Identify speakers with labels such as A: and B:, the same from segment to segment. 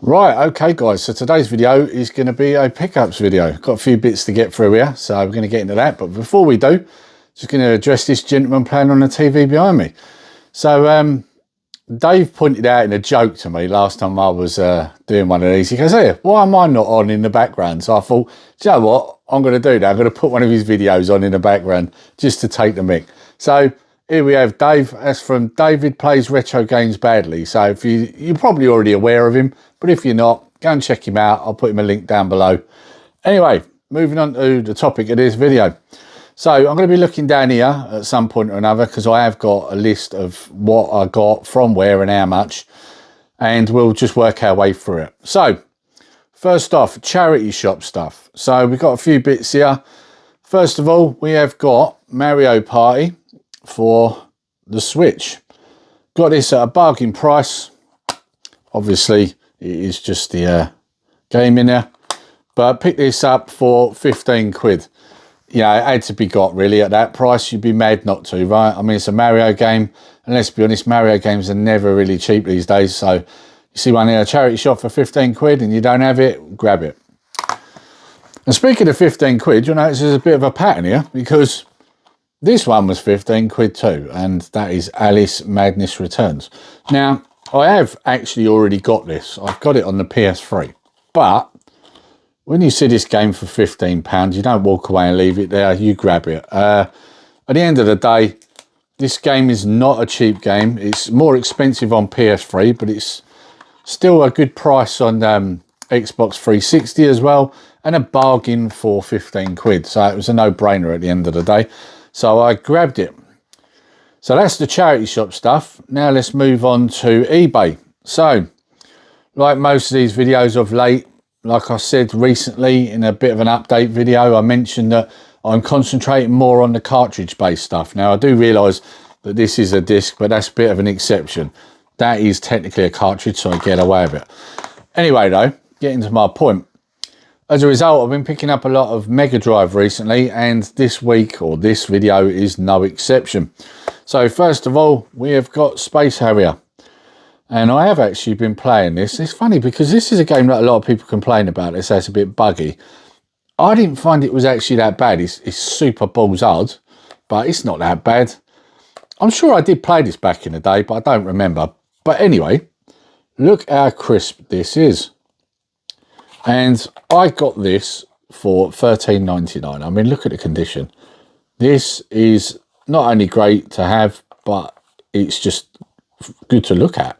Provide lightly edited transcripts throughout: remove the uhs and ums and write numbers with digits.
A: Right, okay guys, so today's video is going to be a pickups video. Got a few bits to get through here, so we're going to get into that. But before we do, just going to address this gentleman playing on the TV behind me. So Dave pointed out in a joke to me last time I was doing one of these. He goes, "Hey, why am I not on in the background?" So I thought, do you know what? I'm going to do that. I'm going to put one of his videos on in the background just to take the mick. So here we have Dave. That's from David Plays Retro Games Badly. So if you're probably already aware of him, but if you're not, go and check him out. I'll put him a link down below. Anyway, moving on to the topic of this video. So I'm going to be looking down here at some point or another because I have got a list of what I got from where and how much, and we'll just work our way through it. So first off, charity shop stuff. So we've got a few bits here. First of all, we have got Mario Party for the Switch. Got this at a bargain price. Obviously, it is just the game in there. But I picked this up for 15 quid. You know, it had to be got really at that price. You'd be mad not to, right? I mean, it's a Mario game. And let's be honest, Mario games are never really cheap these days. So you see one in a charity shop for 15 quid and you don't have it, grab it. And speaking of 15 quid, you'll notice there's a bit of a pattern here because this one was 15 quid too. And that is Alice Madness Returns. Now, I have actually already got this. I've got it on the PS3. But when you see this game for £15, you don't walk away and leave it there. You grab it. At the end of the day, this game is not a cheap game. It's more expensive on PS3, but it's still a good price on Xbox 360 as well, and a bargain for 15 quid. So it was a no-brainer at the end of the day. So I grabbed it. So that's the charity shop stuff. Now let's move on to eBay. So, like most of these videos of late, like I said recently in a bit of an update video, I mentioned that I'm concentrating more on the cartridge-based stuff. Now, I do realise that this is a disc, but that's a bit of an exception. That is technically a cartridge, so I get away with it. Anyway, though, getting to my point. As a result, I've been picking up a lot of Mega Drive recently, and this week, or this video, is no exception. So, first of all, we have got Space Harrier. And I have actually been playing this. It's funny because this is a game that a lot of people complain about. They say it's a bit buggy. I didn't find it was actually that bad. It's super balls hard, but it's not that bad. I'm sure I did play this back in the day, but I don't remember. But anyway, look how crisp this is. And I got this for £13.99. I mean, look at the condition. This is not only great to have, but it's just good to look at.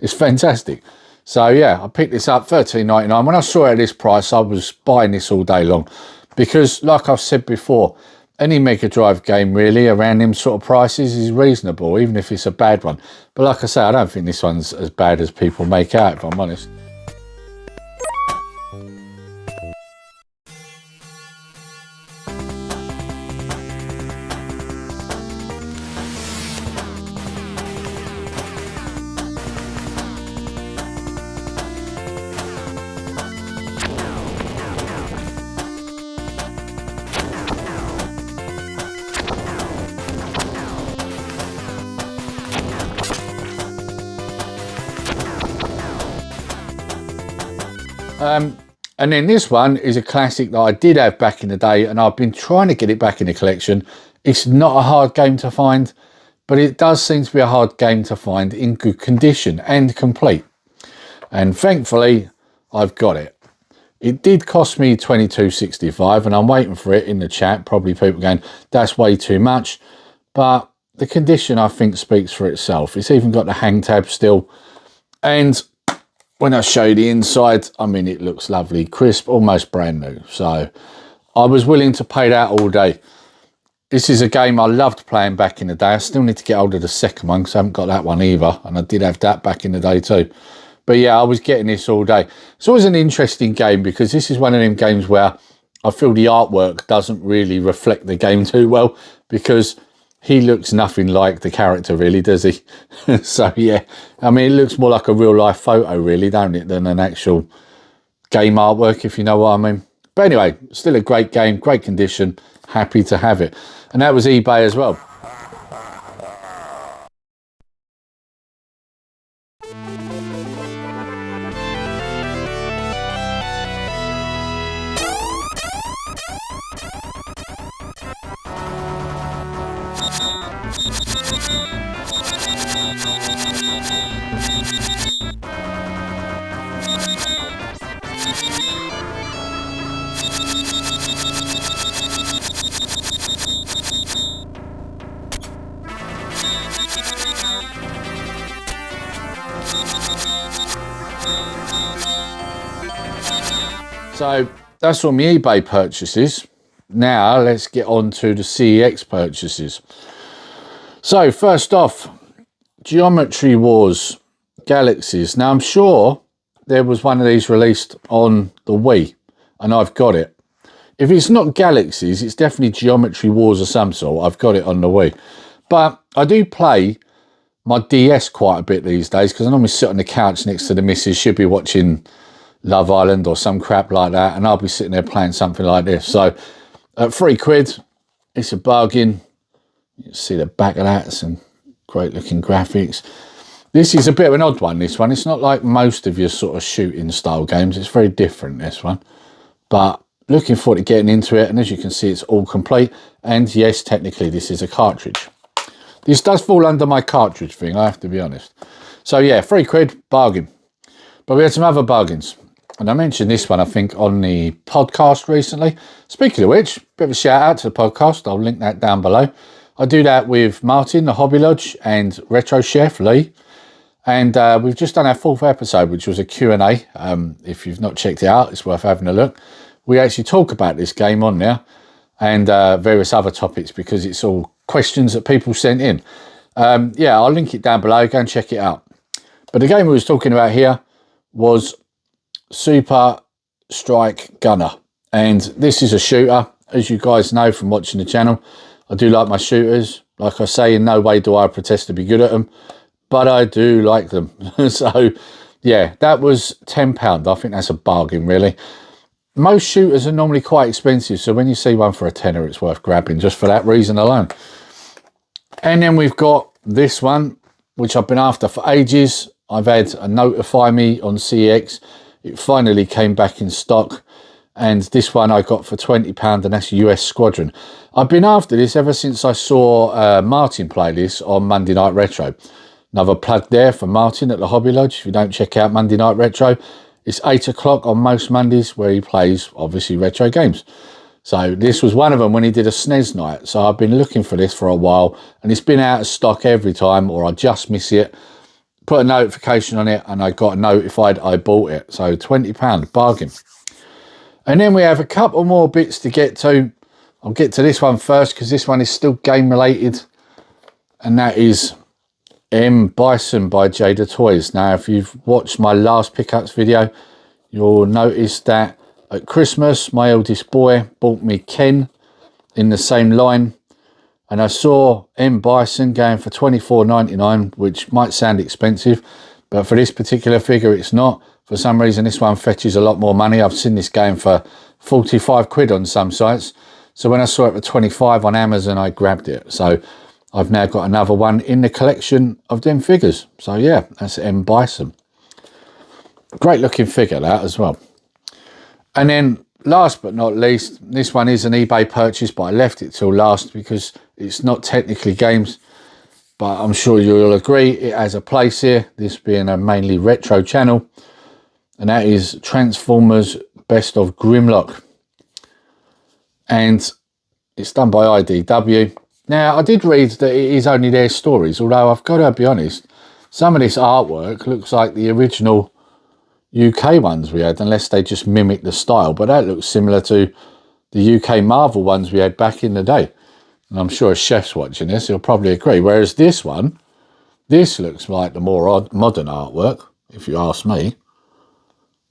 A: It's fantastic. So yeah, I picked this up £13.99. When I saw it at this price, I was buying this all day long because, like I've said before, any Mega Drive game really around them sort of prices is reasonable, even if it's a bad one. But like I say, I don't think this one's as bad as people make out, if I'm honest. And then this one is a classic that I did have back in the day, and I've been trying to get it back in the collection. It's not a hard game to find, but it does seem to be a hard game to find in good condition and complete. And thankfully, I've got it. It did cost me $22.65, and I'm waiting for it in the chat. Probably people going, that's way too much. But the condition, I think, speaks for itself. It's even got the hang tab still. And when I show you the inside, I mean, it looks lovely, crisp, almost brand new. So I was willing to pay that all day. This is a game I loved playing back in the day. I still need to get hold of the second one because I haven't got that one either. And I did have that back in the day too. But yeah, I was getting this all day. It's always an interesting game because this is one of them games where I feel the artwork doesn't really reflect the game too well because he looks nothing like the character really, does he? So yeah, I mean, it looks more like a real life photo really, don't it, than an actual game artwork, if you know what I mean. But anyway, still a great game, great condition, happy to have it. And that was eBay as well. So that's all my eBay purchases. Now let's get on to the CEX purchases. So first off, Geometry Wars Galaxies. Now I'm sure there was one of these released on the Wii and I've got it. If it's not Galaxies, it's definitely Geometry Wars of some sort. I've got it on the Wii. But I do play my DS quite a bit these days because I normally sit on the couch next to the missus. She'll be watching Love Island or some crap like that, and I'll be sitting there playing something like this. So at £3, it's a bargain. You can see the back of that, some great looking graphics. This is a bit of an odd one, this one. It's not like most of your sort of shooting style games. It's very different, this one. But looking forward to getting into it, and as you can see, it's all complete. And yes, technically this is a cartridge. This does fall under my cartridge thing, I have to be honest. So yeah, £3, bargain. But we had some other bargains. And I mentioned this one, I think, on the podcast recently. Speaking of which, bit of a shout out to the podcast. I'll link that down below. I do that with Martin, the Hobby Lodge, and Retro Chef Lee. And we've just done our 4th episode, which was a Q&A. If you've not checked it out, it's worth having a look. We actually talk about this game on there and various other topics because it's all questions that people sent in. Yeah, I'll link it down below. Go and check it out. But the game we was talking about here was Super Strike Gunner, and this is a shooter. As you guys know from watching the channel, I do like my shooters. Like I say, in no way do I protest to be good at them, but I do like them. So yeah, that was £10. I think that's a bargain, really. Most shooters are normally quite expensive, so when you see one for a tenner, it's worth grabbing just for that reason alone. And then we've got this one, which I've been after for ages. I've had a notify me on CEX. It finally came back in stock, and this one I got for £20, and that's US Squadron. I've been after this ever since I saw Martin play this on Monday Night Retro. Another plug there for Martin at the Hobby Lodge. If you don't check out Monday Night Retro, it's 8 o'clock on most Mondays where he plays, obviously, retro games. So this was one of them when he did a SNES night. So I've been looking for this for a while, and it's been out of stock every time, or I just miss it. Put a notification on it and I got notified I bought it. So £20, bargain. And then we have a couple more bits to get to. I'll get to this one first because this one is still game related. And that is M. Bison by Jada Toys. Now, if you've watched my last pickups video, you'll notice that at Christmas, my eldest boy bought me Ken in the same line. And I saw M. Bison going for $24.99, which might sound expensive, but for this particular figure, it's not. For some reason, this one fetches a lot more money. I've seen this going for 45 quid on some sites. So when I saw it for 25 on Amazon, I grabbed it. So I've now got another one in the collection of them figures. So yeah, that's M. Bison. Great looking figure, that as well. And then last but not least, this one is an eBay purchase, but I left it till last because it's not technically games, but I'm sure you'll agree it has a place here, this being a mainly retro channel, and that is Transformers Best of Grimlock. And it's done by IDW. Now, I did read that it is only their stories, although I've got to be honest, some of this artwork looks like the original UK ones we had, unless they just mimic the style, but that looks similar to the UK Marvel ones we had back in the day. And I'm sure a chef's watching this, he'll probably agree. Whereas this one, this looks like the more modern artwork, if you ask me.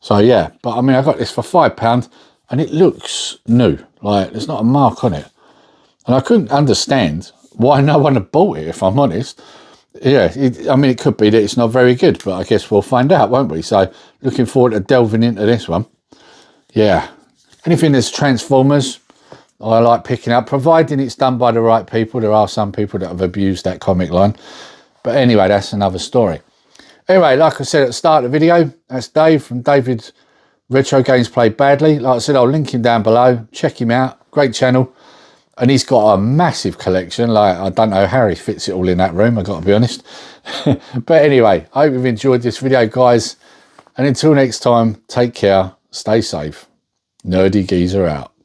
A: So yeah, but I mean, I got this for £5 and it looks new. Like, there's not a mark on it. And I couldn't understand why no one had bought it, if I'm honest. Yeah, I mean, it could be that it's not very good, but I guess we'll find out, won't we? So looking forward to delving into this one. Yeah, anything that's Transformers, I like picking up, providing it's done by the right people. There are some people that have abused that comic line. But anyway, that's another story. Anyway, like I said at the start of the video, that's Dave from David Retro Games Played Badly. Like I said, I'll link him down below. Check him out. Great channel. And he's got a massive collection. Like, I don't know how he fits it all in that room, I've got to be honest. But anyway, I hope you've enjoyed this video, guys. And until next time, take care, stay safe. Nerdy Geezer out.